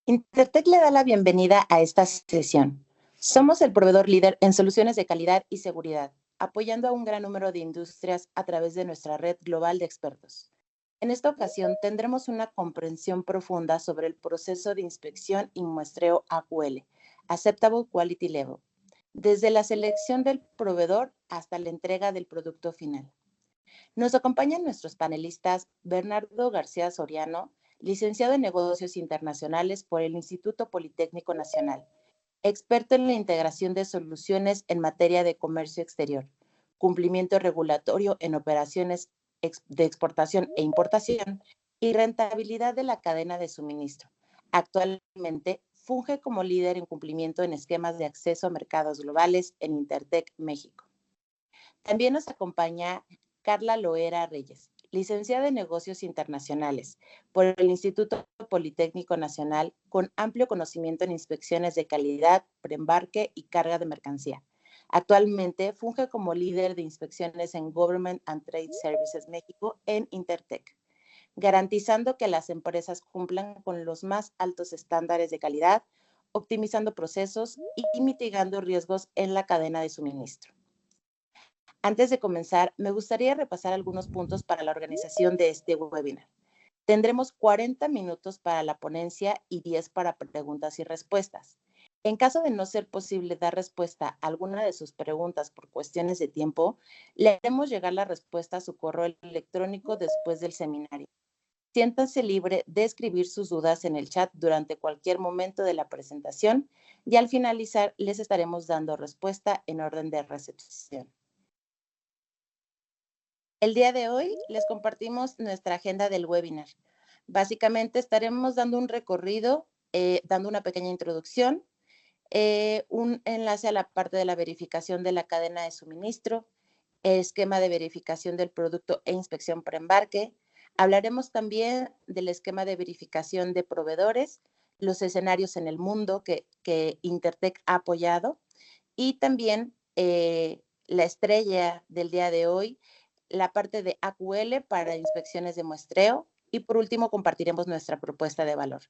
Intertech le da la bienvenida a esta sesión. Somos el proveedor líder en soluciones de calidad y seguridad, apoyando a un gran número de industrias a través de nuestra red global de expertos. En esta ocasión tendremos una comprensión profunda sobre el proceso de inspección y muestreo AQL, Acceptable Quality Level, desde la selección del proveedor hasta la entrega del producto final. Nos acompañan nuestros panelistas Bernardo García Soriano, licenciado en Negocios Internacionales por el Instituto Politécnico Nacional, experto en la integración de soluciones en materia de comercio exterior, cumplimiento regulatorio en operaciones de exportación e importación y rentabilidad de la cadena de suministro. Actualmente funge como líder en cumplimiento en esquemas de acceso a mercados globales en Intertech México. También nos acompaña Carla Loera Reyes, licenciada en Negocios Internacionales por el Instituto Politécnico Nacional, con amplio conocimiento en inspecciones de calidad, preembarque y carga de mercancía. Actualmente funge como líder de inspecciones en Government and Trade Services México en Intertech, garantizando que las empresas cumplan con los más altos estándares de calidad, optimizando procesos y mitigando riesgos en la cadena de suministro. Antes de comenzar, me gustaría repasar algunos puntos para la organización de este webinar. Tendremos 40 minutos para la ponencia y 10 para preguntas y respuestas. En caso de no ser posible dar respuesta a alguna de sus preguntas por cuestiones de tiempo, le haremos llegar la respuesta a su correo electrónico después del seminario. Siéntanse libre de escribir sus dudas en el chat durante cualquier momento de la presentación y al finalizar les estaremos dando respuesta en orden de recepción. El día de hoy les compartimos nuestra agenda del webinar. Básicamente estaremos dando un recorrido, dando una pequeña introducción, un enlace a la parte de la verificación de la cadena de suministro, esquema de verificación del producto e inspección preembarque. Hablaremos también del esquema de verificación de proveedores, los escenarios en el mundo que Intertech ha apoyado y también la estrella del día de hoy, la parte de AQL para inspecciones de muestreo y por último compartiremos nuestra propuesta de valor.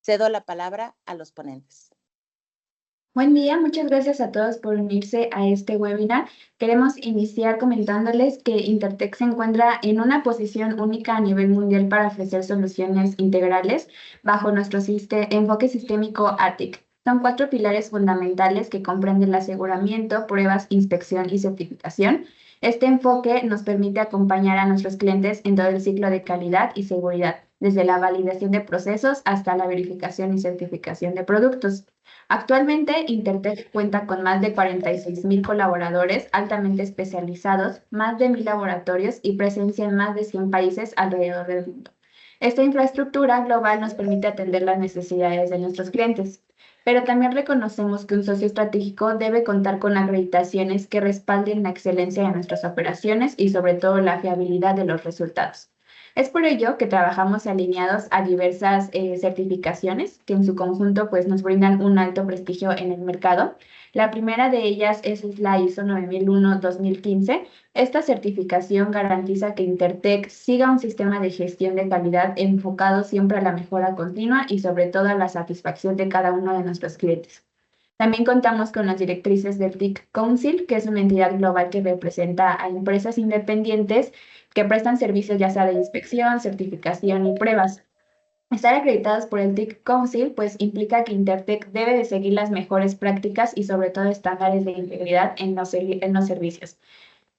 Cedo la palabra a los ponentes. Buen día, muchas gracias a todos por unirse a este webinar. Queremos iniciar comentándoles que Intertech se encuentra en una posición única a nivel mundial para ofrecer soluciones integrales bajo nuestro enfoque sistémico ATIC. Son 4 pilares fundamentales que comprenden el aseguramiento, pruebas, inspección y certificación. Este enfoque nos permite acompañar a nuestros clientes en todo el ciclo de calidad y seguridad, desde la validación de procesos hasta la verificación y certificación de productos. Actualmente, Intertech cuenta con más de 46,000 colaboradores altamente especializados, más de 1,000 laboratorios y presencia en más de 100 países alrededor del mundo. Esta infraestructura global nos permite atender las necesidades de nuestros clientes, pero también reconocemos que un socio estratégico debe contar con acreditaciones que respalden la excelencia de nuestras operaciones y sobre todo la fiabilidad de los resultados. Es por ello que trabajamos alineados a diversas certificaciones que en su conjunto pues, nos brindan un alto prestigio en el mercado. La primera de ellas es la ISO 9001-2015. Esta certificación garantiza que Intertech siga un sistema de gestión de calidad enfocado siempre a la mejora continua y sobre todo a la satisfacción de cada uno de nuestros clientes. También contamos con las directrices del TIC Council, que es una entidad global que representa a empresas independientes que prestan servicios ya sea de inspección, certificación y pruebas. Estar acreditados por el TIC Council pues implica que Intertech debe de seguir las mejores prácticas y sobre todo estándares de integridad en los servicios.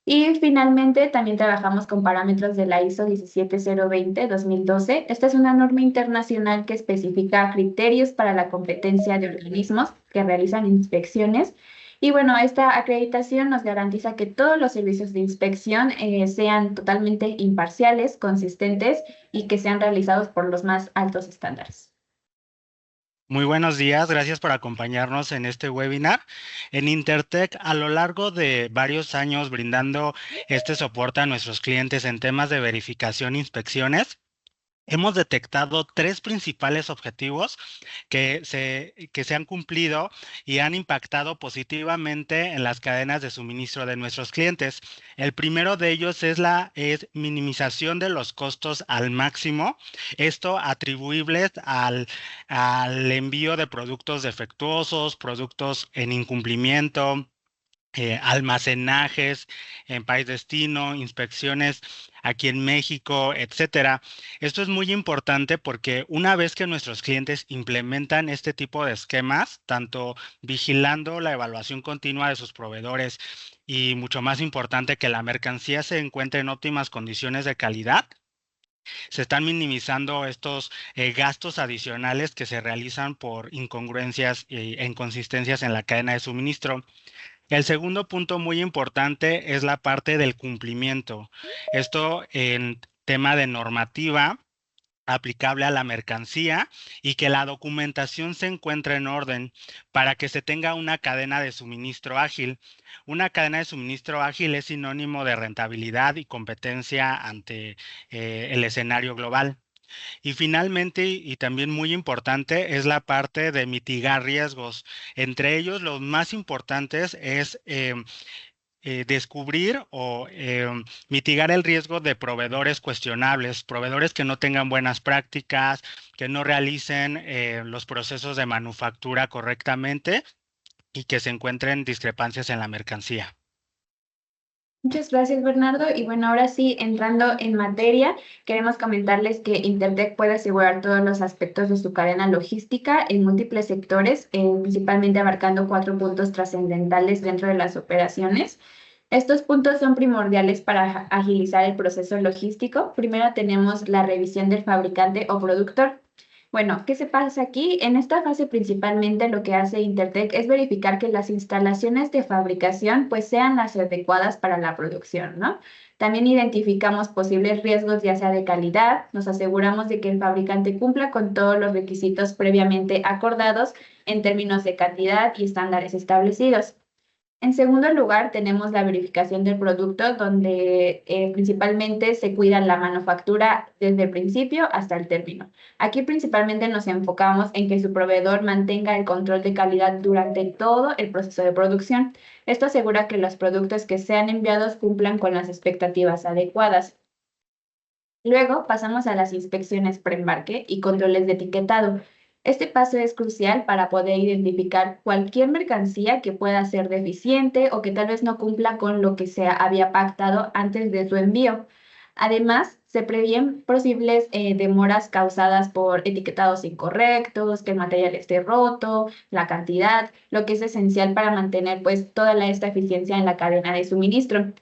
Y finalmente, también trabajamos con parámetros de la ISO 17020-2012. Esta es una norma internacional que especifica criterios para la competencia de organismos que realizan inspecciones. Y bueno, esta acreditación nos garantiza que todos los servicios de inspección sean totalmente imparciales, consistentes y que sean realizados por los más altos estándares. Muy buenos días, gracias por acompañarnos en este webinar. En Intertech, a lo largo de varios años brindando este soporte a nuestros clientes en temas de verificación e inspecciones, hemos detectado 3 principales objetivos que se han cumplido y han impactado positivamente en las cadenas de suministro de nuestros clientes. El primero de ellos es minimización de los costos al máximo, esto atribuibles al envío de productos defectuosos, productos en incumplimiento, almacenajes en país destino, inspecciones aquí en México, etcétera. Esto es muy importante porque una vez que nuestros clientes implementan este tipo de esquemas, tanto vigilando la evaluación continua de sus proveedores y mucho más importante que la mercancía se encuentre en óptimas condiciones de calidad, se están minimizando estos gastos adicionales que se realizan por incongruencias e inconsistencias en la cadena de suministro. El segundo punto muy importante es la parte del cumplimiento. Esto en tema de normativa aplicable a la mercancía y que la documentación se encuentre en orden para que se tenga una cadena de suministro ágil. Una cadena de suministro ágil es sinónimo de rentabilidad y competencia ante el escenario global. Y finalmente, y también muy importante, es la parte de mitigar riesgos. Entre ellos, los más importantes es descubrir o mitigar el riesgo de proveedores cuestionables, proveedores que no tengan buenas prácticas, que no realicen los procesos de manufactura correctamente y que se encuentren discrepancias en la mercancía. Muchas gracias, Bernardo. Y bueno, ahora sí, entrando en materia, queremos comentarles que Intertek puede asegurar todos los aspectos de su cadena logística en múltiples sectores, principalmente abarcando 4 puntos trascendentales dentro de las operaciones. Estos puntos son primordiales para agilizar el proceso logístico. Primero tenemos la revisión del fabricante o productor. Bueno, ¿qué se pasa aquí? En esta fase principalmente lo que hace Intertek es verificar que las instalaciones de fabricación pues sean las adecuadas para la producción, ¿no? También identificamos posibles riesgos ya sea de calidad, nos aseguramos de que el fabricante cumpla con todos los requisitos previamente acordados en términos de cantidad y estándares establecidos. En segundo lugar, tenemos la verificación del producto, donde principalmente se cuida la manufactura desde el principio hasta el término. Aquí principalmente nos enfocamos en que su proveedor mantenga el control de calidad durante todo el proceso de producción. Esto asegura que los productos que sean enviados cumplan con las expectativas adecuadas. Luego pasamos a las inspecciones preembarque y controles de etiquetado. Este paso es crucial para poder identificar cualquier mercancía que pueda ser deficiente o que tal vez no cumpla con lo que se había pactado antes de su envío. Además, se previenen posibles demoras causadas por etiquetados incorrectos, que el material esté roto, la cantidad, lo que es esencial para mantener pues toda esta eficiencia en la cadena de suministro.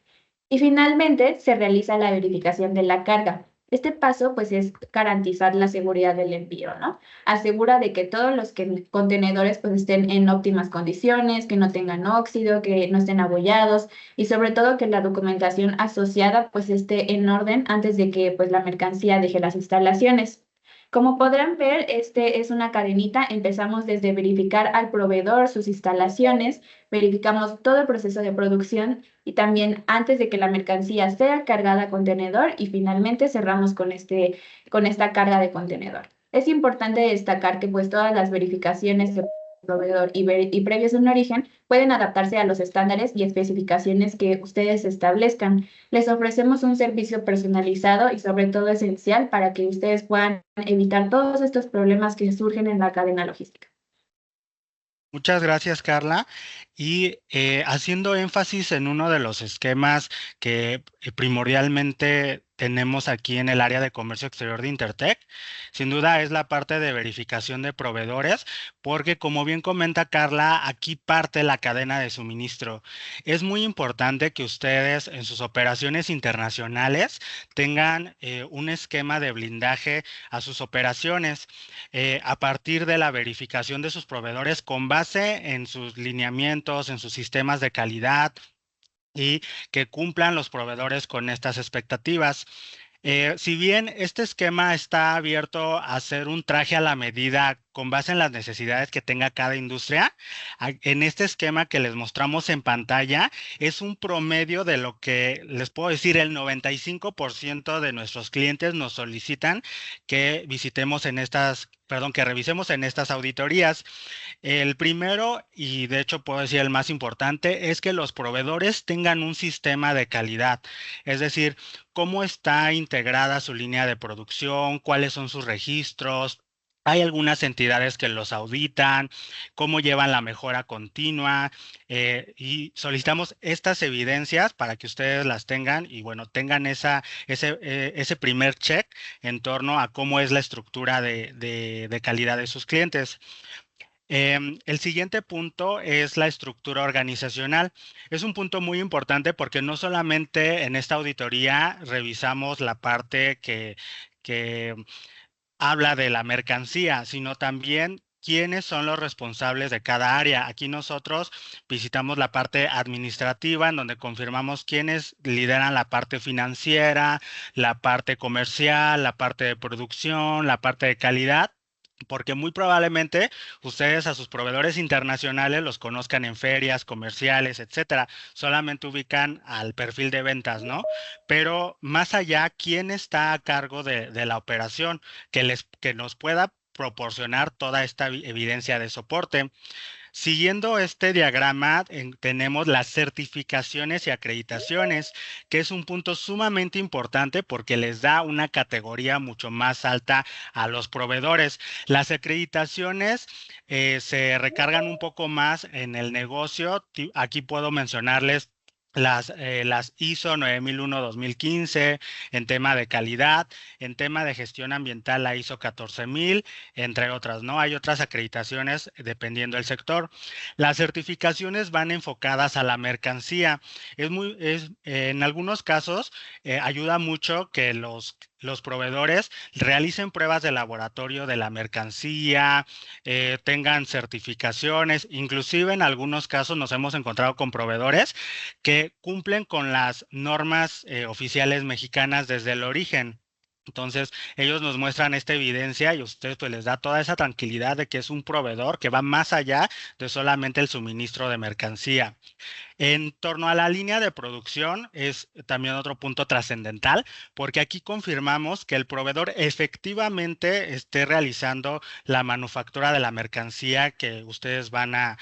Y finalmente se realiza la verificación de la carga. Este paso pues es garantizar la seguridad del envío, ¿no? Asegura de que todos los contenedores pues estén en óptimas condiciones, que no tengan óxido, que no estén abollados y sobre todo que la documentación asociada pues esté en orden antes de que pues la mercancía deje las instalaciones. Como podrán ver, este es una cadenita. Empezamos desde verificar al proveedor, sus instalaciones, verificamos todo el proceso de producción y también antes de que la mercancía sea cargada a contenedor y finalmente cerramos con esta carga de contenedor. Es importante destacar que pues todas las verificaciones de proveedor y previos en origen pueden adaptarse a los estándares y especificaciones que ustedes establezcan. Les ofrecemos un servicio personalizado y sobre todo esencial para que ustedes puedan evitar todos estos problemas que surgen en la cadena logística. Muchas gracias, Carla. Y haciendo énfasis en uno de los esquemas que primordialmente tenemos aquí en el área de comercio exterior de Intertek, sin duda es la parte de verificación de proveedores, porque como bien comenta Carla, aquí parte la cadena de suministro. Es muy importante que ustedes en sus operaciones internacionales tengan un esquema de blindaje a sus operaciones a partir de la verificación de sus proveedores con base en sus lineamientos, en sus sistemas de calidad y que cumplan los proveedores con estas expectativas. Si bien este esquema está abierto a hacer un traje a la medida con base en las necesidades que tenga cada industria, en este esquema que les mostramos en pantalla es un promedio de lo que les puedo decir, el 95% de nuestros clientes nos solicitan que visitemos en estas, perdón, que revisemos en estas auditorías. El primero, y de hecho puedo decir el más importante, es que los proveedores tengan un sistema de calidad, es decir, cómo está integrada su línea de producción, cuáles son sus registros. Hay algunas entidades que los auditan, cómo llevan la mejora continua, y solicitamos estas evidencias para que ustedes las tengan y bueno, tengan ese primer check en torno a cómo es la estructura de calidad de sus clientes. El siguiente punto es la estructura organizacional. Es un punto muy importante porque no solamente en esta auditoría revisamos la parte que habla de la mercancía, sino también quiénes son los responsables de cada área. Aquí nosotros visitamos la parte administrativa, en donde confirmamos quiénes lideran la parte financiera, la parte comercial, la parte de producción, la parte de calidad. Porque muy probablemente ustedes a sus proveedores internacionales los conozcan en ferias, comerciales, etcétera. Solamente ubican al perfil de ventas, ¿no? Pero más allá, ¿quién está a cargo de la operación que nos pueda proporcionar toda esta evidencia de soporte? Siguiendo este diagrama, tenemos las certificaciones y acreditaciones, que es un punto sumamente importante porque les da una categoría mucho más alta a los proveedores. Las acreditaciones se recargan un poco más en el negocio. Aquí puedo mencionarles las ISO 9001-2015 en tema de calidad, en tema de gestión ambiental la ISO 14000, entre otras, ¿no? Hay otras acreditaciones dependiendo del sector. Las certificaciones van enfocadas a la mercancía. En algunos casos ayuda mucho que los proveedores realicen pruebas de laboratorio de la mercancía, tengan certificaciones, inclusive en algunos casos nos hemos encontrado con proveedores que cumplen con las normas oficiales mexicanas desde el origen. Entonces, ellos nos muestran esta evidencia y a ustedes pues les da toda esa tranquilidad de que es un proveedor que va más allá de solamente el suministro de mercancía. En torno a la línea de producción es también otro punto trascendental, porque aquí confirmamos que el proveedor efectivamente esté realizando la manufactura de la mercancía que ustedes van a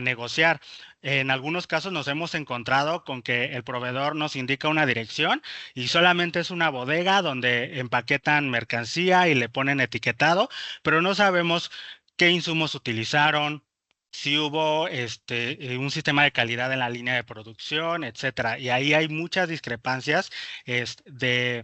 negociar. En algunos casos nos hemos encontrado con que el proveedor nos indica una dirección y solamente es una bodega donde empaquetan mercancía y le ponen etiquetado, pero no sabemos qué insumos utilizaron, si hubo un sistema de calidad en la línea de producción, etcétera. Y ahí hay muchas discrepancias de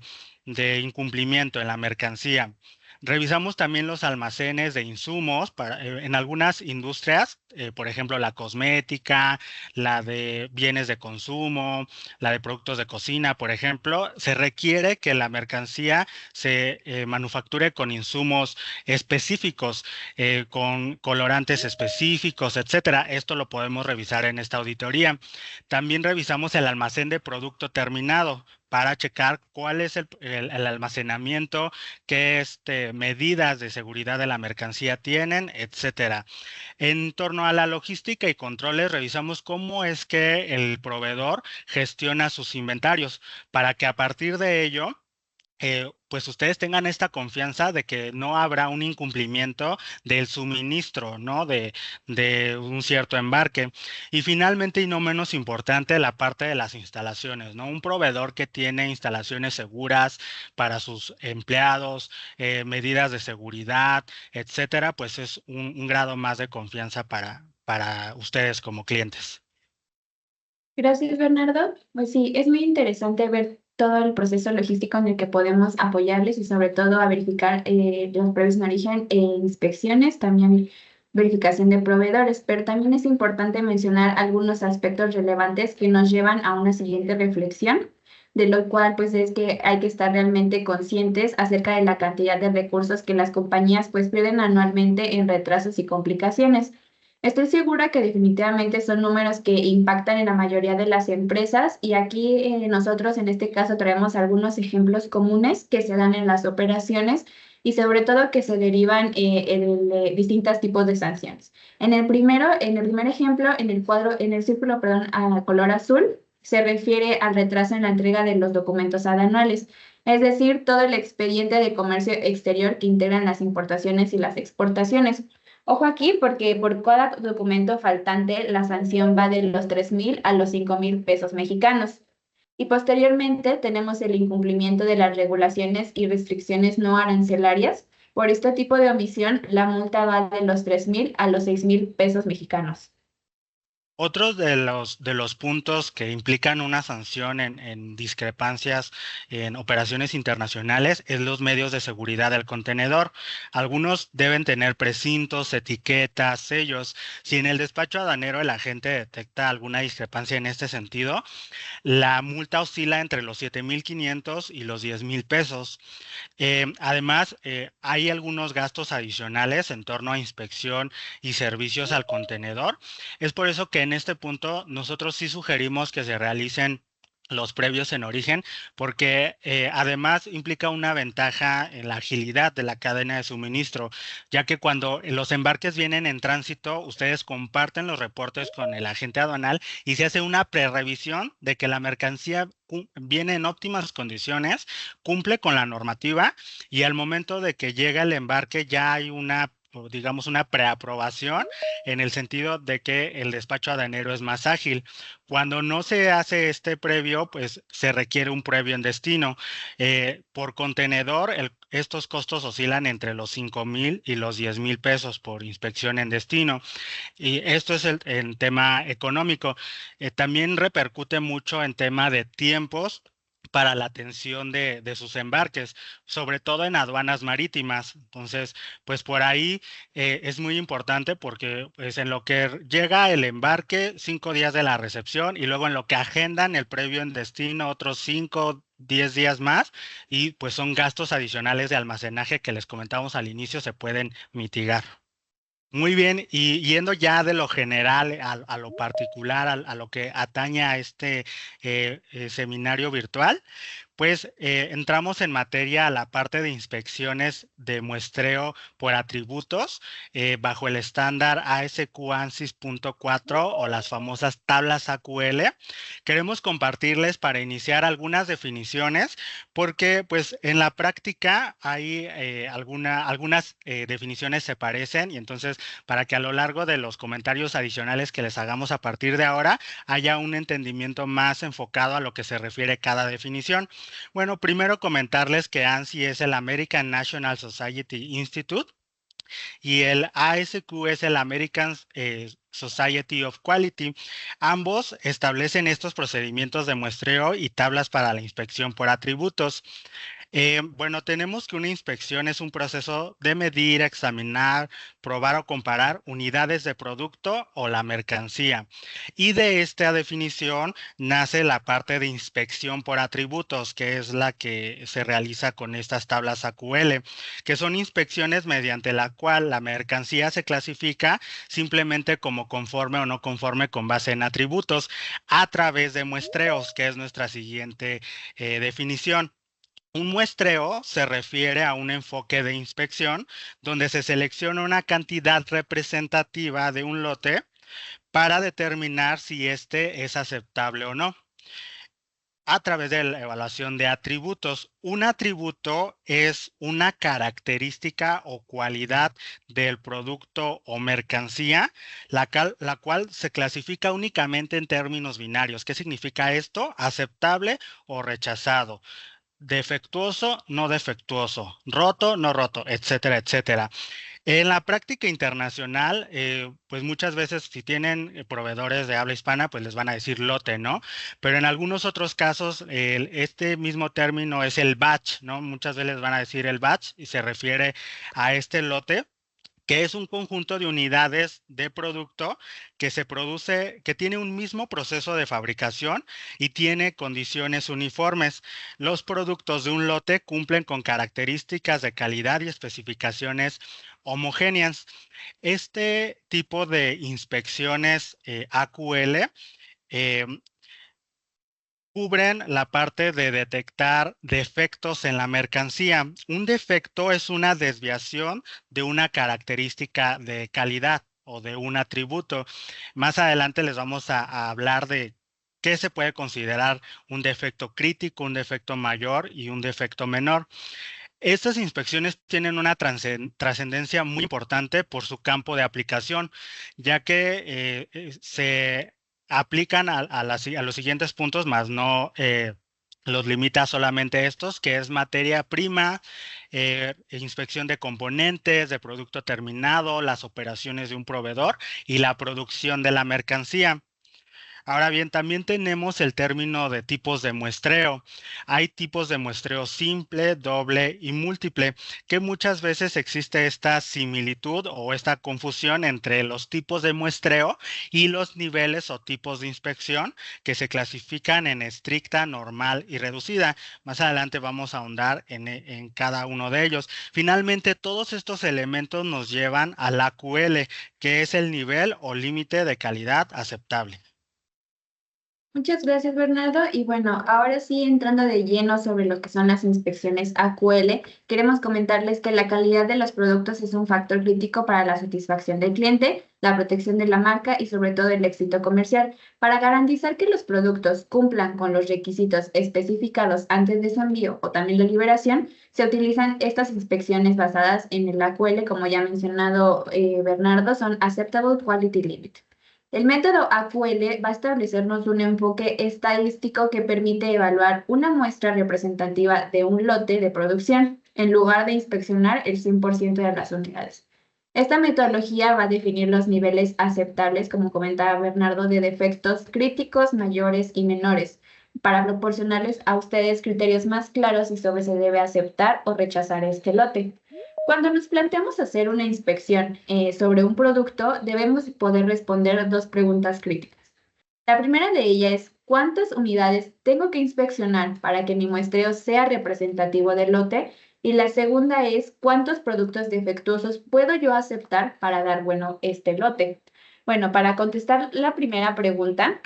incumplimiento en la mercancía. Revisamos también los almacenes de insumos en algunas industrias, por ejemplo, la cosmética, la de bienes de consumo, la de productos de cocina, por ejemplo, se requiere que la mercancía se manufacture con insumos específicos, con colorantes específicos, etcétera. Esto lo podemos revisar en esta auditoría. También revisamos el almacén de producto terminado para checar cuál es el almacenamiento, qué medidas de seguridad de la mercancía tienen, etcétera. En torno a la logística y controles, revisamos cómo es que el proveedor gestiona sus inventarios para que a partir de ello pues ustedes tengan esta confianza de que no habrá un incumplimiento del suministro, ¿no? De un cierto embarque. Y finalmente, y no menos importante, la parte de las instalaciones, ¿no? Un proveedor que tiene instalaciones seguras para sus empleados, medidas de seguridad, etcétera, pues es un grado más de confianza para ustedes como clientes. Gracias, Bernardo. Pues sí, es muy interesante ver todo el proceso logístico en el que podemos apoyarles y sobre todo a verificar los pruebas en origen e inspecciones, también verificación de proveedores, pero también es importante mencionar algunos aspectos relevantes que nos llevan a una siguiente reflexión, de lo cual pues es que hay que estar realmente conscientes acerca de la cantidad de recursos que las compañías pues pierden anualmente en retrasos y complicaciones. Estoy segura que definitivamente son números que impactan en la mayoría de las empresas y aquí nosotros en este caso traemos algunos ejemplos comunes que se dan en las operaciones y sobre todo que se derivan en distintos tipos de sanciones. En el primer ejemplo, en el cuadro, en el círculo, perdón, a color azul, se refiere al retraso en la entrega de los documentos aduanales, es decir, todo el expediente de comercio exterior que integran las importaciones y las exportaciones. Ojo aquí porque por cada documento faltante la sanción va de los 3,000 a los 5,000 pesos mexicanos. Y posteriormente tenemos el incumplimiento de las regulaciones y restricciones no arancelarias. Por este tipo de omisión, la multa va de los 3,000 a los 6,000 pesos mexicanos. Otros de los puntos que implican una sanción en discrepancias en operaciones internacionales es los medios de seguridad del contenedor. Algunos deben tener precintos, etiquetas, sellos. Si en el despacho aduanero el agente detecta alguna discrepancia en este sentido, la multa oscila entre los 7,500 y los 10,000 pesos. Además, hay algunos gastos adicionales en torno a inspección y servicios al contenedor. Es por eso que en este punto nosotros sí sugerimos que se realicen los previos en origen, porque además implica una ventaja en la agilidad de la cadena de suministro, ya que cuando los embarques vienen en tránsito, ustedes comparten los reportes con el agente aduanal y se hace una prerevisión de que la mercancía viene en óptimas condiciones, cumple con la normativa y al momento de que llega el embarque ya hay una, digamos, una preaprobación en el sentido de que el despacho aduanero es más ágil. Cuando no se hace este previo, pues se requiere un previo en destino. Por contenedor, estos costos oscilan entre los 5,000 y los 10,000 pesos por inspección en destino. Y esto es el tema económico. También repercute mucho en tema de tiempos para la atención de sus embarques, sobre todo en aduanas marítimas. Entonces, pues por ahí es muy importante porque pues en lo que llega el embarque, 5 días de la recepción y luego en lo que agendan el previo en destino, otros 5, 10 días más y pues son gastos adicionales de almacenaje que les comentamos al inicio se pueden mitigar. Muy bien, y yendo ya de lo general a lo particular, a lo que atañe a este seminario virtual, pues entramos en materia a la parte de inspecciones de muestreo por atributos bajo el estándar ASQ ANSYS punto 4 o las famosas tablas AQL. Queremos compartirles para iniciar algunas definiciones porque pues en la práctica hay algunas definiciones se parecen y entonces para que a lo largo de los comentarios adicionales que les hagamos a partir de ahora haya un entendimiento más enfocado a lo que se refiere cada definición. Bueno, primero comentarles que ANSI es el American National Society Institute y el ASQ es el American Society of Quality. Ambos establecen estos procedimientos de muestreo y tablas para la inspección por atributos. Bueno, tenemos que una inspección es un proceso de medir, examinar, probar o comparar unidades de producto o la mercancía. Y de esta definición nace la parte de inspección por atributos, que es la que se realiza con estas tablas AQL, que son inspecciones mediante la cual la mercancía se clasifica simplemente como conforme o no conforme con base en atributos a través de muestreos, que es nuestra siguiente definición. Un muestreo se refiere a un enfoque de inspección donde se selecciona una cantidad representativa de un lote para determinar si éste es aceptable o no. A través de la evaluación de atributos. Un atributo es una característica o cualidad del producto o mercancía, la cual se clasifica únicamente en términos binarios. ¿Qué significa esto? Aceptable o rechazado. Defectuoso, no defectuoso, roto, no roto, etcétera, etcétera. En la práctica internacional, pues muchas veces si tienen proveedores de habla hispana, pues les van a decir lote, ¿no? Pero en algunos otros casos, este mismo término es el batch, ¿no? Muchas veces les van a decir el batch y se refiere a este lote que es un conjunto de unidades de producto que se produce, que tiene un mismo proceso de fabricación y tiene condiciones uniformes. Los productos de un lote cumplen con características de calidad y especificaciones homogéneas. Este tipo de inspecciones AQL eh, cubren la parte de detectar defectos en la mercancía. Un defecto es una desviación de una característica de calidad o de un atributo. Más adelante les vamos a hablar de qué se puede considerar un defecto crítico, un defecto mayor y un defecto menor. Estas inspecciones tienen una trascendencia muy importante por su campo de aplicación, ya que se aplican a los siguientes puntos, más no los limita solamente estos, que es materia prima, inspección de componentes, de producto terminado, las operaciones de un proveedor y la producción de la mercancía. Ahora bien, también tenemos el término de tipos de muestreo. Hay tipos de muestreo simple, doble y múltiple, que muchas veces existe esta similitud o esta confusión entre los tipos de muestreo y los niveles o tipos de inspección que se clasifican en estricta, normal y reducida. Más adelante vamos a ahondar en cada uno de ellos. Finalmente, todos estos elementos nos llevan al AQL, que es el nivel o límite de calidad aceptable. Muchas gracias, Bernardo. Y bueno, ahora sí, entrando de lleno sobre lo que son las inspecciones AQL, queremos comentarles que la calidad de los productos es un factor crítico para la satisfacción del cliente, la protección de la marca y sobre todo el éxito comercial. Para garantizar que los productos cumplan con los requisitos especificados antes de su envío o también la liberación, se utilizan estas inspecciones basadas en el AQL, como ya ha mencionado Bernardo, son Acceptable Quality Limit. El método AQL va a establecernos un enfoque estadístico que permite evaluar una muestra representativa de un lote de producción, en lugar de inspeccionar el 100% de las unidades. Esta metodología va a definir los niveles aceptables, como comentaba Bernardo, de defectos críticos, mayores y menores, para proporcionarles a ustedes criterios más claros si sobre se debe aceptar o rechazar este lote. Cuando nos planteamos hacer una inspección sobre un producto, debemos poder responder dos preguntas críticas. La primera de ellas es, ¿cuántas unidades tengo que inspeccionar para que mi muestreo sea representativo del lote? Y la segunda es, ¿cuántos productos defectuosos puedo yo aceptar para dar este lote? Bueno, para contestar la primera pregunta,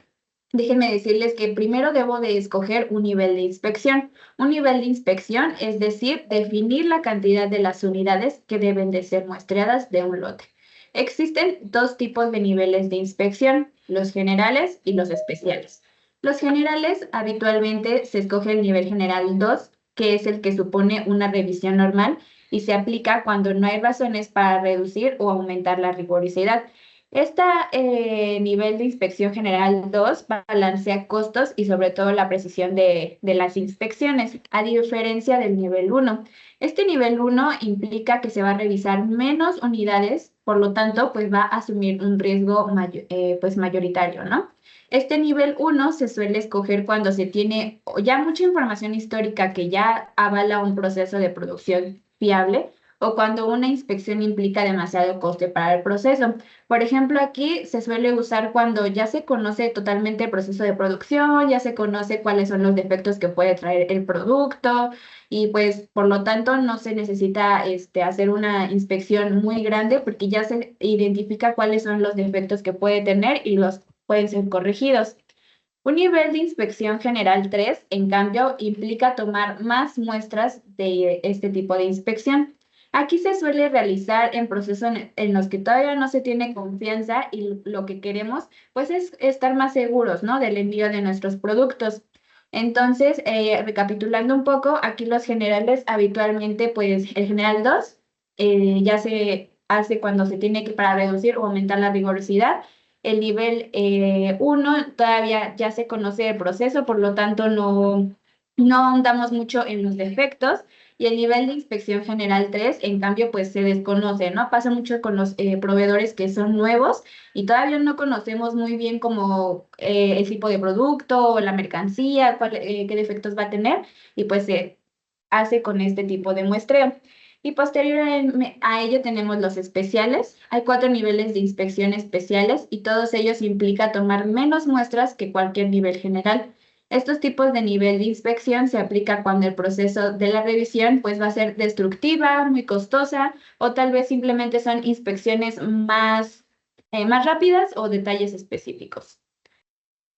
déjenme decirles que primero debo de escoger un nivel de inspección. Un nivel de inspección es decir, definir la cantidad de las unidades que deben de ser muestreadas de un lote. Existen dos tipos de niveles de inspección, los generales y los especiales. Los generales habitualmente se escoge el nivel general 2, que es el que supone una revisión normal y se aplica cuando no hay razones para reducir o aumentar la rigurosidad. Este nivel de inspección general 2 balancea costos y sobre todo la precisión de las inspecciones, a diferencia del nivel 1. Este nivel 1 implica que se va a revisar menos unidades, por lo tanto, pues va a asumir un riesgo pues mayoritario, ¿no? Este nivel 1 se suele escoger cuando se tiene ya mucha información histórica que ya avala un proceso de producción fiable o cuando una inspección implica demasiado coste para el proceso. Por ejemplo, aquí se suele usar cuando ya se conoce totalmente el proceso de producción, ya se conoce cuáles son los defectos que puede traer el producto y pues por lo tanto no se necesita hacer una inspección muy grande porque ya se identifica cuáles son los defectos que puede tener y los pueden ser corregidos. Un nivel de inspección general 3, en cambio, implica tomar más muestras de este tipo de inspección. Aquí se suele realizar en procesos en los que todavía no se tiene confianza y lo que queremos pues es estar más seguros, ¿no? Del envío de nuestros productos. Entonces, recapitulando un poco, aquí los generales habitualmente pues el general 2 ya se hace cuando se tiene que para reducir o aumentar la rigurosidad. El nivel 1 todavía ya se conoce el proceso, por lo tanto no ahondamos mucho en los defectos. Y el nivel de inspección general 3, en cambio, pues se desconoce, ¿no? Pasa mucho con los proveedores que son nuevos y todavía no conocemos muy bien como el tipo de producto o la mercancía, qué defectos va a tener y pues se hace con este tipo de muestreo. Y posterior a ello tenemos los especiales. Hay 4 niveles de inspección especiales y todos ellos implica tomar menos muestras que cualquier nivel general. Estos tipos de nivel de inspección se aplica cuando el proceso de la revisión pues va a ser destructiva, muy costosa o tal vez simplemente son inspecciones más rápidas o detalles específicos.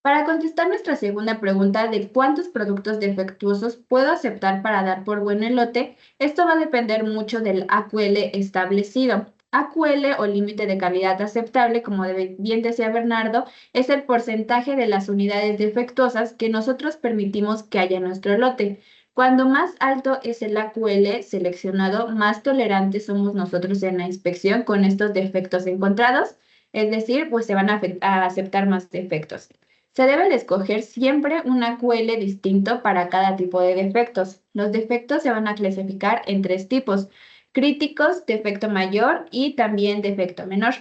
Para contestar nuestra segunda pregunta de cuántos productos defectuosos puedo aceptar para dar por bueno el lote, esto va a depender mucho del AQL establecido. AQL o límite de calidad aceptable, como bien decía Bernardo, es el porcentaje de las unidades defectuosas que nosotros permitimos que haya en nuestro lote. Cuando más alto es el AQL seleccionado, más tolerantes somos nosotros en la inspección con estos defectos encontrados, es decir, pues se van a aceptar más defectos. Se debe de escoger siempre un AQL distinto para cada tipo de defectos. Los defectos se van a clasificar en 3 tipos: críticos, defecto mayor y también defecto menor.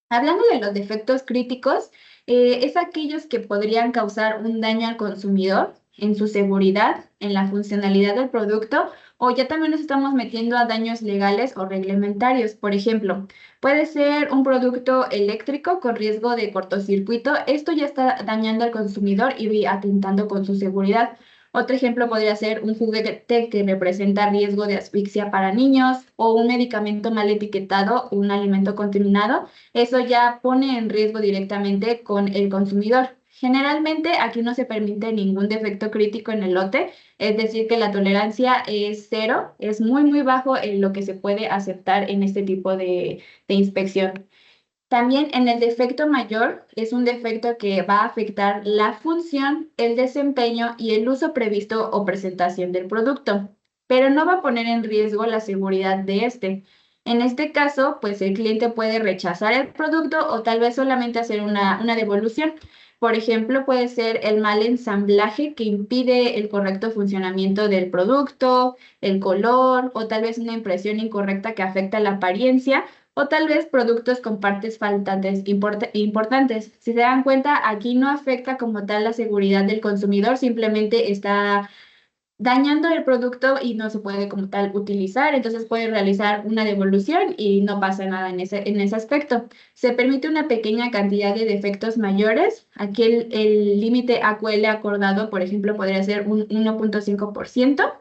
Hablando de los defectos críticos, es aquellos que podrían causar un daño al consumidor en su seguridad, en la funcionalidad del producto, o ya también nos estamos metiendo a daños legales o reglamentarios. Por ejemplo, puede ser un producto eléctrico con riesgo de cortocircuito. Esto ya está dañando al consumidor y atentando con su seguridad. Otro ejemplo podría ser un juguete que representa riesgo de asfixia para niños o un medicamento mal etiquetado o un alimento contaminado. Eso ya pone en riesgo directamente con el consumidor. Generalmente aquí no se permite ningún defecto crítico en el lote, es decir, que la tolerancia es 0, es muy bajo en lo que se puede aceptar en este tipo de inspección. También en el defecto mayor es un defecto que va a afectar la función, el desempeño y el uso previsto o presentación del producto, pero no va a poner en riesgo la seguridad de este. En este caso, pues el cliente puede rechazar el producto o tal vez solamente hacer una devolución. Por ejemplo, puede ser el mal ensamblaje que impide el correcto funcionamiento del producto, el color o tal vez una impresión incorrecta que afecta la apariencia o tal vez productos con partes faltantes importantes. Si se dan cuenta, aquí no afecta como tal la seguridad del consumidor, simplemente está dañando el producto y no se puede como tal utilizar, entonces puede realizar una devolución y no pasa nada en ese aspecto. Se permite una pequeña cantidad de defectos mayores. Aquí el límite AQL acordado, por ejemplo, podría ser un 1.5%.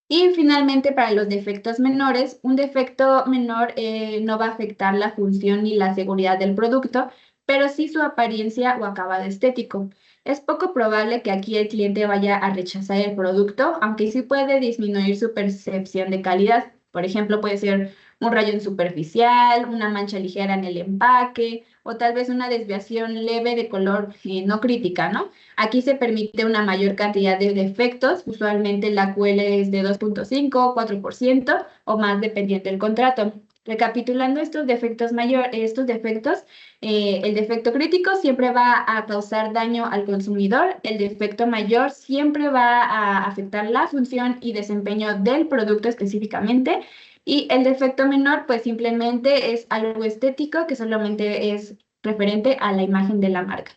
Y finalmente, para los defectos menores, un defecto menor no va a afectar la función ni la seguridad del producto, pero sí su apariencia o acabado estético. Es poco probable que aquí el cliente vaya a rechazar el producto, aunque sí puede disminuir su percepción de calidad. Por ejemplo, puede ser un rayón superficial, una mancha ligera en el empaque o tal vez una desviación leve de color no crítica, ¿no? Aquí se permite una mayor cantidad de defectos, usualmente la QL es de 2.5, 4% o más dependiendo del contrato. Recapitulando estos defectos, el defecto crítico siempre va a causar daño al consumidor, el defecto mayor siempre va a afectar la función y desempeño del producto específicamente, y el defecto menor pues simplemente es algo estético que solamente es referente a la imagen de la marca.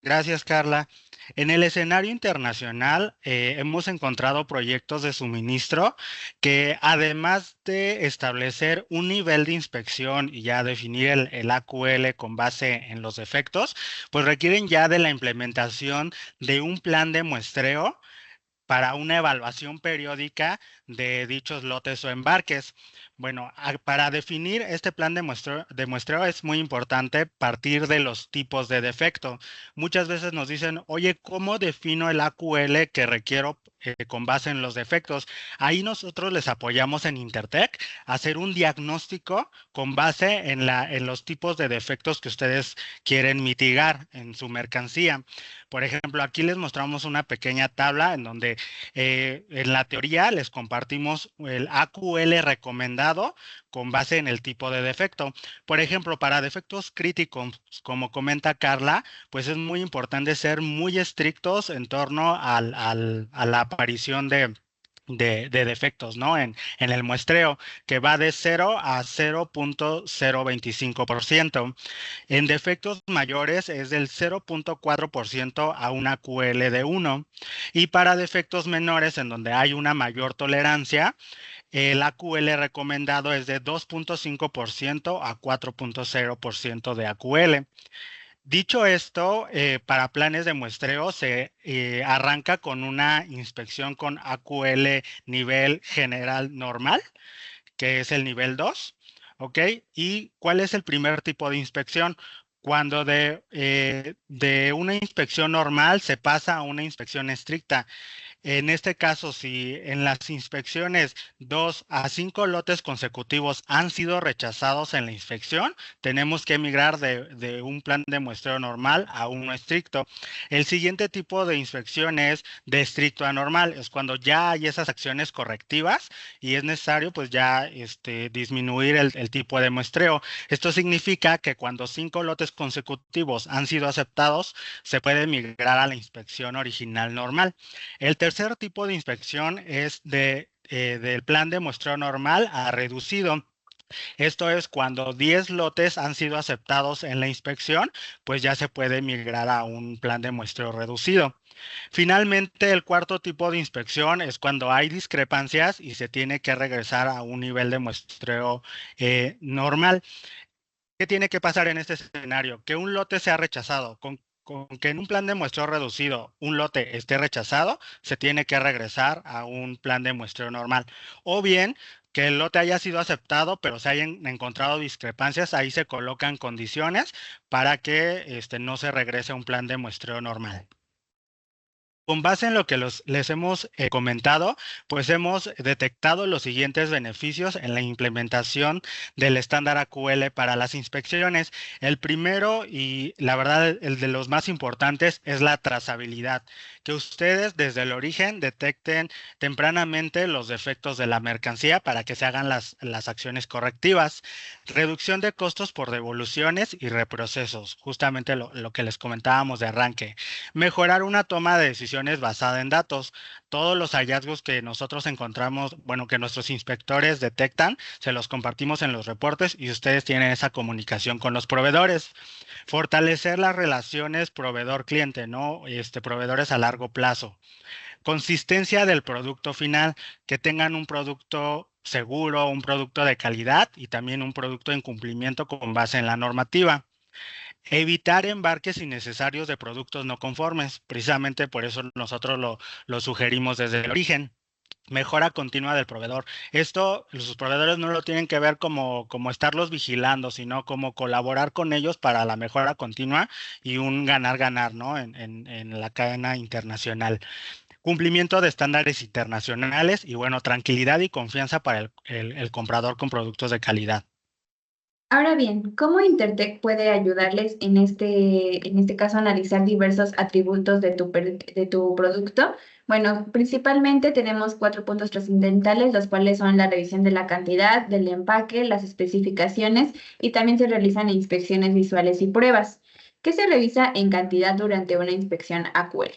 Gracias, Carla. En el escenario internacional hemos encontrado proyectos de suministro que, además de establecer un nivel de inspección y ya definir el AQL con base en los defectos, pues requieren ya de la implementación de un plan de muestreo para una evaluación periódica de dichos lotes o embarques. Bueno, para definir este plan de muestreo es muy importante partir de los tipos de defecto. Muchas veces nos dicen, oye, ¿cómo defino el AQL que requiero con base en los defectos? Ahí nosotros les apoyamos en Intertech a hacer un diagnóstico con base en los tipos de defectos que ustedes quieren mitigar en su mercancía. Por ejemplo, aquí les mostramos una pequeña tabla en donde en la teoría les compartimos el AQL recomendado con base en el tipo de defecto. Por ejemplo, para defectos críticos, como comenta Carla, pues es muy importante ser muy estrictos en torno a la aparición de defectos, ¿no? En el muestreo, que va de 0 a 0.025%. En defectos mayores es del 0.4% a una QL de 1. Y para defectos menores, en donde hay una mayor tolerancia, el AQL recomendado es de 2.5% a 4.0% de AQL. Dicho esto, para planes de muestreo se arranca con una inspección con AQL nivel general normal, que es el nivel 2, ¿ok? ¿Y cuál es el primer tipo de inspección? Cuando de una inspección normal se pasa a una inspección estricta. En este caso, si en las inspecciones 2 a 5 lotes consecutivos han sido rechazados en la inspección, tenemos que migrar de un plan de muestreo normal a uno estricto. El siguiente tipo de inspección es de estricto a normal, es cuando ya hay esas acciones correctivas y es necesario pues ya disminuir el tipo de muestreo. Esto significa que cuando 5 lotes consecutivos han sido aceptados, se puede migrar a la inspección original normal. El tercer tipo de inspección es del plan de muestreo normal a reducido. Esto es cuando 10 lotes han sido aceptados en la inspección, pues ya se puede migrar a un plan de muestreo reducido. Finalmente, el cuarto tipo de inspección es cuando hay discrepancias y se tiene que regresar a un nivel de muestreo normal. ¿Qué tiene que pasar en este escenario? Que un lote sea rechazado. Con que en un plan de muestreo reducido un lote esté rechazado, se tiene que regresar a un plan de muestreo normal. O bien que el lote haya sido aceptado, pero se hayan encontrado discrepancias, ahí se colocan condiciones para que no se regrese a un plan de muestreo normal. Con base en lo que les hemos comentado, pues hemos detectado los siguientes beneficios en la implementación del estándar AQL para las inspecciones. El primero y la verdad el de los más importantes es la trazabilidad, que ustedes desde el origen detecten tempranamente los defectos de la mercancía para que se hagan las acciones correctivas. Reducción de costos por devoluciones y reprocesos, justamente lo que les comentábamos de arranque. Mejorar una toma de decisiones basada en datos. Todos los hallazgos que nosotros encontramos, bueno, que nuestros inspectores detectan, se los compartimos en los reportes y ustedes tienen esa comunicación con los proveedores. Fortalecer las relaciones proveedor-cliente, ¿no? Proveedores a largo plazo. Consistencia del producto final, que tengan un producto seguro, un producto de calidad y también un producto en cumplimiento con base en la normativa. Evitar embarques innecesarios de productos no conformes. Precisamente por eso nosotros lo sugerimos desde el origen. Mejora continua del proveedor. Esto, los proveedores no lo tienen que ver como estarlos vigilando, sino como colaborar con ellos para la mejora continua y un ganar-ganar, ¿no? En la cadena internacional. Cumplimiento de estándares internacionales y, bueno, tranquilidad y confianza para el comprador con productos de calidad. Ahora bien, ¿cómo Intertech puede ayudarles en este caso a analizar diversos atributos de tu producto? Bueno, principalmente tenemos 4 puntos trascendentales, los cuales son la revisión de la cantidad, del empaque, las especificaciones y también se realizan inspecciones visuales y pruebas. ¿Qué se revisa en cantidad durante una inspección AQL?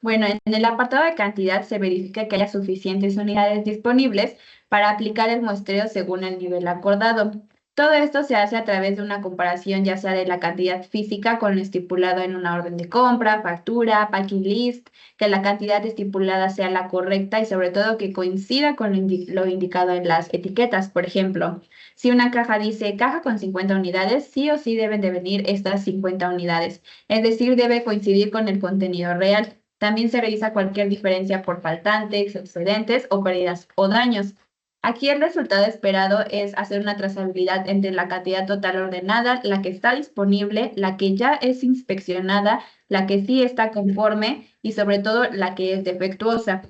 Bueno, en el apartado de cantidad se verifica que haya suficientes unidades disponibles para aplicar el muestreo según el nivel acordado. Todo esto se hace a través de una comparación ya sea de la cantidad física con lo estipulado en una orden de compra, factura, packing list, que la cantidad estipulada sea la correcta y sobre todo que coincida con lo indicado en las etiquetas. Por ejemplo, si una caja dice caja con 50 unidades, sí o sí deben de venir estas 50 unidades, es decir, debe coincidir con el contenido real. También se revisa cualquier diferencia por faltantes, excedentes o pérdidas o daños. Aquí el resultado esperado es hacer una trazabilidad entre la cantidad total ordenada, la que está disponible, la que ya es inspeccionada, la que sí está conforme y sobre todo la que es defectuosa.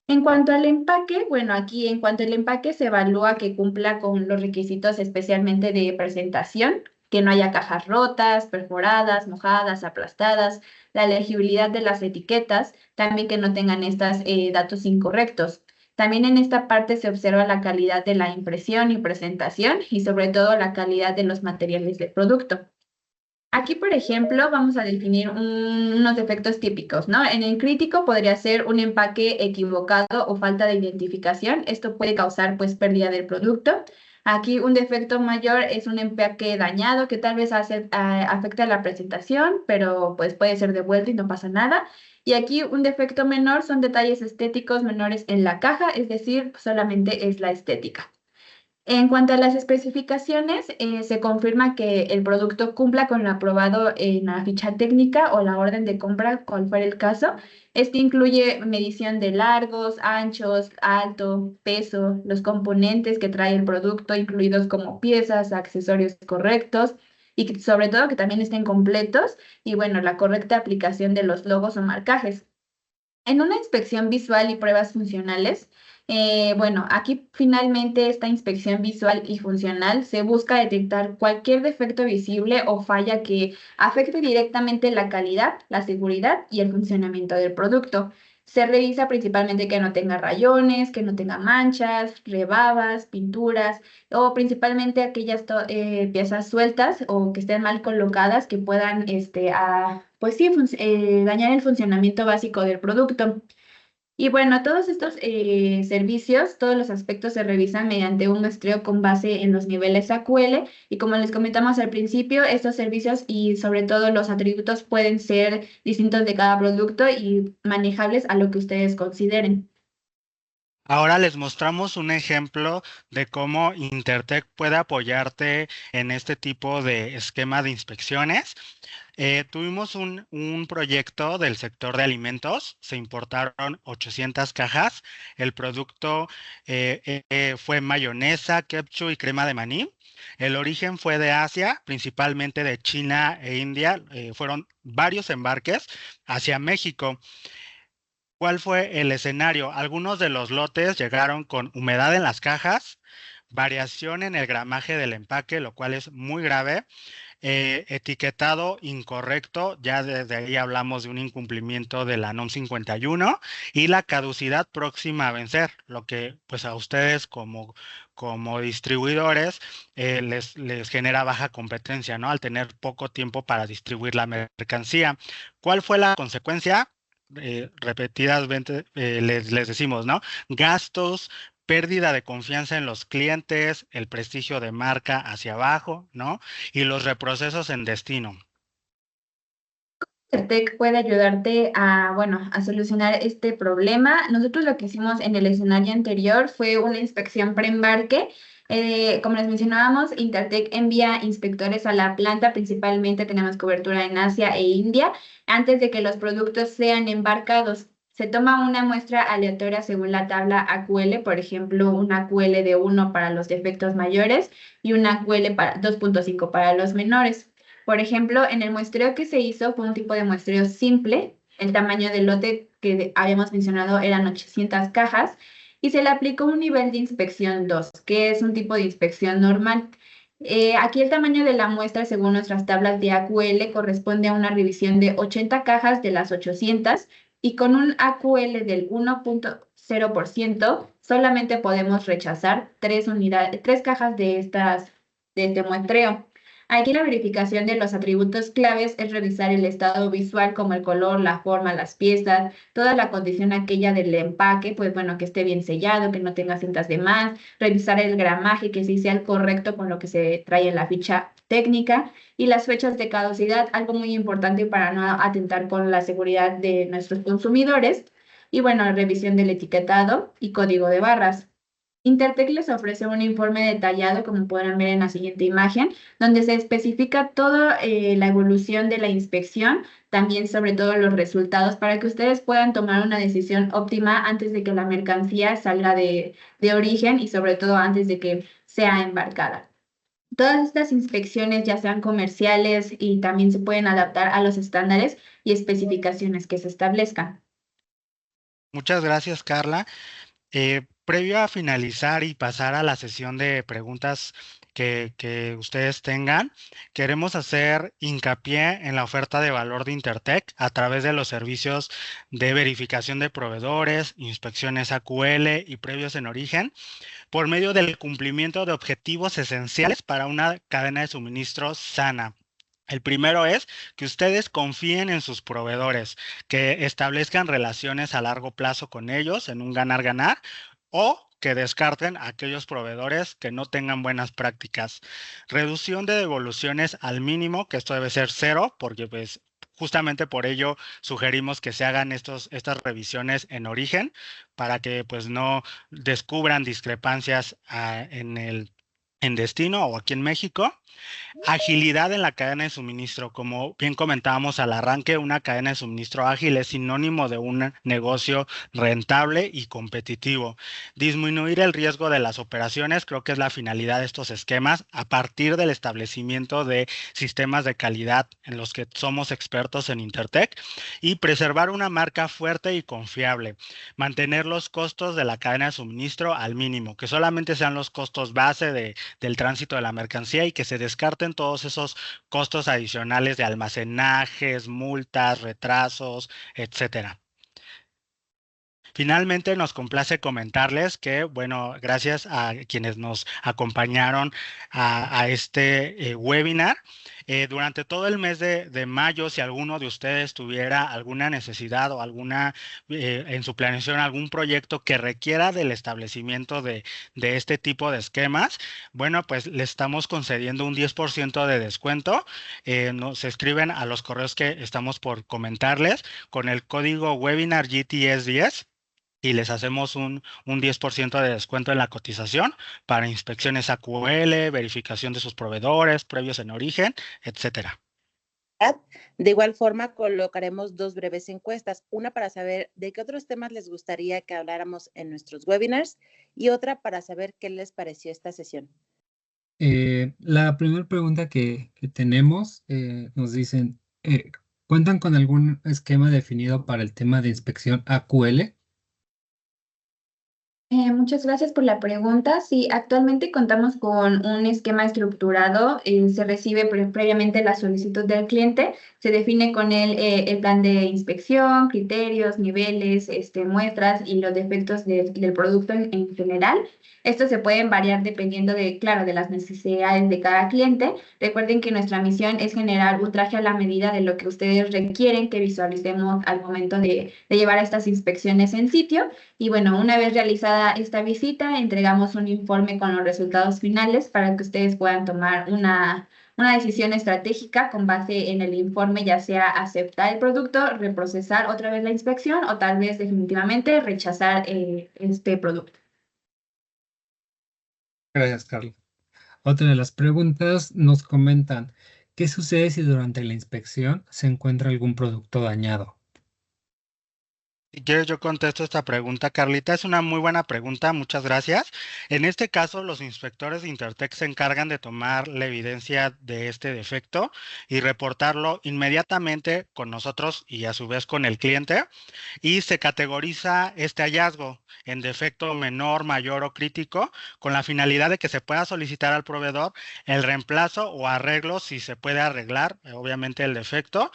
En cuanto al empaque, bueno, aquí en cuanto al empaque se evalúa que cumpla con los requisitos especialmente de presentación, que no haya cajas rotas, perforadas, mojadas, aplastadas, la legibilidad de las etiquetas, también que no tengan estos datos incorrectos. También en esta parte se observa la calidad de la impresión y presentación y sobre todo la calidad de los materiales del producto. Aquí, por ejemplo, vamos a definir unos defectos típicos, ¿no? En el crítico podría ser un empaque equivocado o falta de identificación. Esto puede causar, pues, pérdida del producto. Aquí un defecto mayor es un empaque dañado que tal vez afecta la presentación, pero pues puede ser devuelto y no pasa nada. Y aquí un defecto menor son detalles estéticos menores en la caja, es decir, solamente es la estética. En cuanto a las especificaciones, se confirma que el producto cumpla con lo aprobado en la ficha técnica o la orden de compra, cual fuera el caso. Este incluye medición de largos, anchos, alto, peso, los componentes que trae el producto, incluidos como piezas, accesorios correctos y sobre todo que también estén completos y bueno, la correcta aplicación de los logos o marcajes. En una inspección visual y pruebas funcionales, bueno, aquí finalmente esta inspección visual y funcional se busca detectar cualquier defecto visible o falla que afecte directamente la calidad, la seguridad y el funcionamiento del producto. Se revisa principalmente que no tenga rayones, que no tenga manchas, rebabas, pinturas o principalmente aquellas piezas sueltas o que estén mal colocadas que puedan pues sí, dañar el funcionamiento básico del producto. Y bueno, todos estos servicios, todos los aspectos se revisan mediante un muestreo con base en los niveles AQL y como les comentamos al principio, estos servicios y sobre todo los atributos pueden ser distintos de cada producto y manejables a lo que ustedes consideren. Ahora les mostramos un ejemplo de cómo Intertech puede apoyarte en este tipo de esquema de inspecciones. Tuvimos un proyecto del sector de alimentos, se importaron 800 cajas, el producto fue mayonesa, ketchup y crema de maní. El origen fue de Asia, principalmente de China e India, fueron varios embarques hacia México. ¿Cuál fue el escenario? Algunos de los lotes llegaron con humedad en las cajas, variación en el gramaje del empaque, lo cual es muy grave, etiquetado incorrecto, ya desde ahí hablamos de un incumplimiento de la NOM 51 y la caducidad próxima a vencer, lo que pues a ustedes como distribuidores les genera baja competencia, ¿no? Al tener poco tiempo para distribuir la mercancía. ¿Cuál fue la consecuencia? Repetidamente les decimos, ¿no? Gastos, pérdida de confianza en los clientes, el prestigio de marca hacia abajo, ¿no? Y los reprocesos en destino. Tech puede ayudarte a, bueno, a solucionar este problema. Nosotros lo que hicimos en el escenario anterior fue una inspección preembarque. Como les mencionábamos, Intertech envía inspectores a la planta, principalmente tenemos cobertura en Asia e India, antes de que los productos sean embarcados. Se toma una muestra aleatoria según la tabla AQL, por ejemplo, una AQL de 1 para los defectos mayores y una AQL para 2.5 para los menores. Por ejemplo, en el muestreo que se hizo fue un tipo de muestreo simple. El tamaño del lote que habíamos mencionado eran 800 cajas y se le aplicó un nivel de inspección 2, que es un tipo de inspección normal. Aquí el tamaño de la muestra, según nuestras tablas de AQL, corresponde a una revisión de 80 cajas de las 800 y con un AQL del 1.0% solamente podemos rechazar 3 cajas de este muestreo. Aquí la verificación de los atributos claves es revisar el estado visual como el color, la forma, las piezas, toda la condición aquella del empaque, pues bueno, que esté bien sellado, que no tenga cintas de más, revisar el gramaje, que sí sea el correcto con lo que se trae en la ficha técnica y las fechas de caducidad, algo muy importante para no atentar con la seguridad de nuestros consumidores. Y bueno, revisión del etiquetado y código de barras. Intertech les ofrece un informe detallado, como podrán ver en la siguiente imagen, donde se especifica toda la evolución de la inspección, también sobre todo los resultados, para que ustedes puedan tomar una decisión óptima antes de que la mercancía salga de origen y sobre todo antes de que sea embarcada. Todas estas inspecciones, ya sean comerciales y también se pueden adaptar a los estándares y especificaciones que se establezcan. Muchas gracias, Carla. Previo a finalizar y pasar a la sesión de preguntas que ustedes tengan, queremos hacer hincapié en la oferta de valor de Intertech a través de los servicios de verificación de proveedores, inspecciones AQL y previos en origen, por medio del cumplimiento de objetivos esenciales para una cadena de suministro sana. El primero es que ustedes confíen en sus proveedores, que establezcan relaciones a largo plazo con ellos en un ganar-ganar o que descarten a aquellos proveedores que no tengan buenas prácticas. Reducción de devoluciones al mínimo, que esto debe ser 0, porque pues justamente por ello sugerimos que se hagan estas revisiones en origen para que pues no descubran discrepancias en el en destino o aquí en México. Agilidad en la cadena de suministro. Como bien comentábamos al arranque, una cadena de suministro ágil es sinónimo de un negocio rentable y competitivo. Disminuir el riesgo de las operaciones, creo que es la finalidad de estos esquemas, a partir del establecimiento de sistemas de calidad en los que somos expertos en Intertek, y preservar una marca fuerte y confiable. Mantener los costos de la cadena de suministro al mínimo, que solamente sean los costos base del tránsito de la mercancía y que se descarten todos esos costos adicionales de almacenajes, multas, retrasos, etcétera. Finalmente, nos complace comentarles que, bueno, gracias a quienes nos acompañaron a este webinar, durante todo el mes de mayo, si alguno de ustedes tuviera alguna necesidad o alguna, en su planeación, algún proyecto que requiera del establecimiento de este tipo de esquemas, bueno, pues le estamos concediendo un 10% de descuento. Nos escriben a los correos que estamos por comentarles con el código webinar GTS10 y les hacemos un 10% de descuento en la cotización para inspecciones AQL, verificación de sus proveedores, previos en origen, etcétera. De igual forma, colocaremos 2 breves encuestas, una para saber de qué otros temas les gustaría que habláramos en nuestros webinars y otra para saber qué les pareció esta sesión. La primera pregunta que tenemos, nos dicen, ¿cuentan con algún esquema definido para el tema de inspección AQL? Muchas gracias por la pregunta. Sí, actualmente contamos con un esquema estructurado. Se recibe previamente la solicitud del cliente, se define con él el plan de inspección, criterios, niveles, muestras y los defectos del producto en general. Estos se pueden variar dependiendo de, claro, de las necesidades de cada cliente. Recuerden que nuestra misión es generar un traje a la medida de lo que ustedes requieren que visualicemos al momento de llevar estas inspecciones en sitio. Y bueno, una vez realizada esta visita, entregamos un informe con los resultados finales para que ustedes puedan tomar una decisión estratégica con base en el informe, ya sea aceptar el producto, reprocesar otra vez la inspección o tal vez definitivamente rechazar este producto. Gracias, Carlos. Otra de las preguntas nos comentan, ¿qué sucede si durante la inspección se encuentra algún producto dañado? Si quieres, yo contesto esta pregunta, Carlita. Es una muy buena pregunta, muchas gracias. En este caso, los inspectores de Intertek se encargan de tomar la evidencia de este defecto y reportarlo inmediatamente con nosotros y a su vez con el cliente, y se categoriza este hallazgo en defecto menor, mayor o crítico, con la finalidad de que se pueda solicitar al proveedor el reemplazo o arreglo, si se puede arreglar, obviamente el defecto,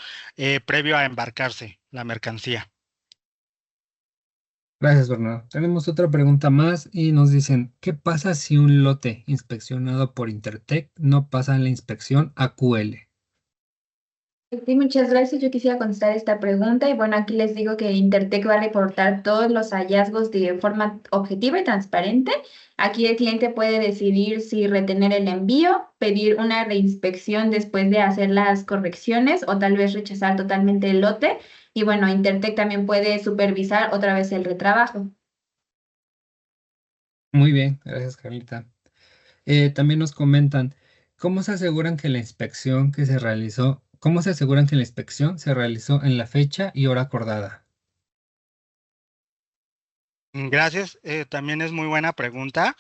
previo a embarcarse la mercancía. Gracias, Bernardo. Tenemos otra pregunta más y nos dicen, ¿qué pasa si un lote inspeccionado por Intertek no pasa en la inspección AQL? Sí, muchas gracias. Yo quisiera contestar esta pregunta y bueno, aquí les digo que Intertek va a reportar todos los hallazgos de forma objetiva y transparente. Aquí el cliente puede decidir si retener el envío, pedir una reinspección después de hacer las correcciones o tal vez rechazar totalmente el lote. Y bueno, Intertek también puede supervisar otra vez el retrabajo. Muy bien, gracias, Carlita. También nos comentan, ¿cómo se aseguran que la inspección que se realizó, cómo se aseguran que la inspección se realizó en la fecha y hora acordada? Gracias, también es muy buena pregunta.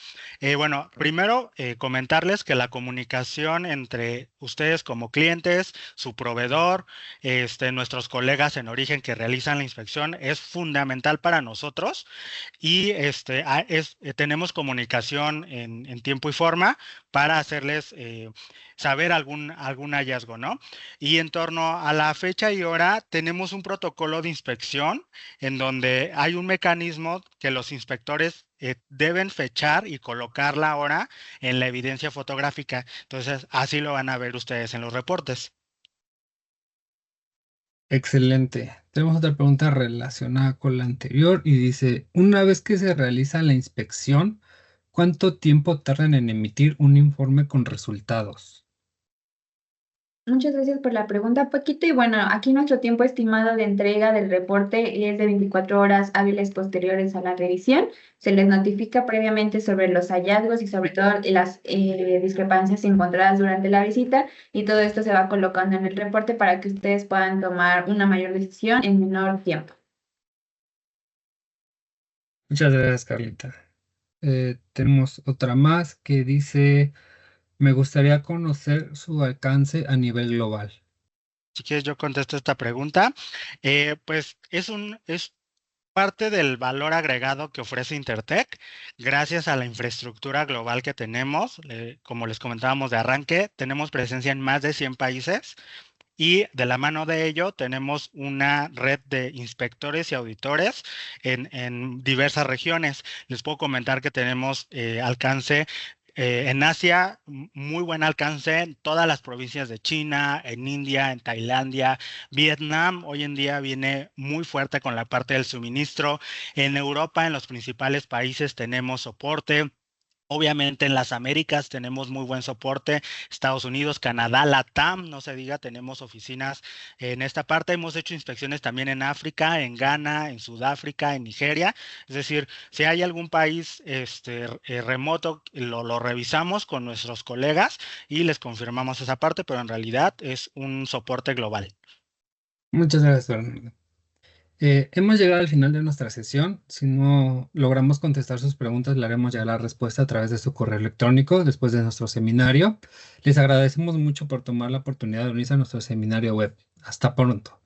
Bueno, primero comentarles que la comunicación entre ustedes como clientes, su proveedor, nuestros colegas en origen que realizan la inspección es fundamental para nosotros, y tenemos comunicación en tiempo y forma para hacerles saber algún hallazgo, ¿no? Y en torno a la fecha y hora, tenemos un protocolo de inspección en donde hay un mecanismo que los inspectores deben fechar y colocar la hora en la evidencia fotográfica. Entonces, así lo van a ver ustedes en los reportes. Excelente. Tenemos otra pregunta relacionada con la anterior y dice, una vez que se realiza la inspección, ¿cuánto tiempo tardan en emitir un informe con resultados? Muchas gracias por la pregunta, Paquito. Y bueno, aquí nuestro tiempo estimado de entrega del reporte es de 24 horas hábiles posteriores a la revisión. Se les notifica previamente sobre los hallazgos y sobre todo las discrepancias encontradas durante la visita, y todo esto se va colocando en el reporte para que ustedes puedan tomar una mayor decisión en menor tiempo. Muchas gracias, Carlita. Tenemos otra más que dice, me gustaría conocer su alcance a nivel global. Si quieres, yo contesto esta pregunta. Pues es parte del valor agregado que ofrece Intertek, gracias a la infraestructura global que tenemos. Como les comentábamos de arranque, tenemos presencia en más de 100 países y de la mano de ello tenemos una red de inspectores y auditores en diversas regiones. Les puedo comentar que tenemos alcance en Asia, muy buen alcance en todas las provincias de China, en India, en Tailandia. Vietnam hoy en día viene muy fuerte con la parte del suministro. En Europa, en los principales países, tenemos soporte. Obviamente en las Américas tenemos muy buen soporte, Estados Unidos, Canadá, LATAM, no se diga, tenemos oficinas en esta parte. Hemos hecho inspecciones también en África, en Ghana, en Sudáfrica, en Nigeria. Es decir, si hay algún país remoto, lo revisamos con nuestros colegas y les confirmamos esa parte, pero en realidad es un soporte global. Muchas gracias, Fernando. Hemos llegado al final de nuestra sesión. Si no logramos contestar sus preguntas, le haremos llegar la respuesta a través de su correo electrónico después de nuestro seminario. Les agradecemos mucho por tomar la oportunidad de unirse a nuestro seminario web. Hasta pronto.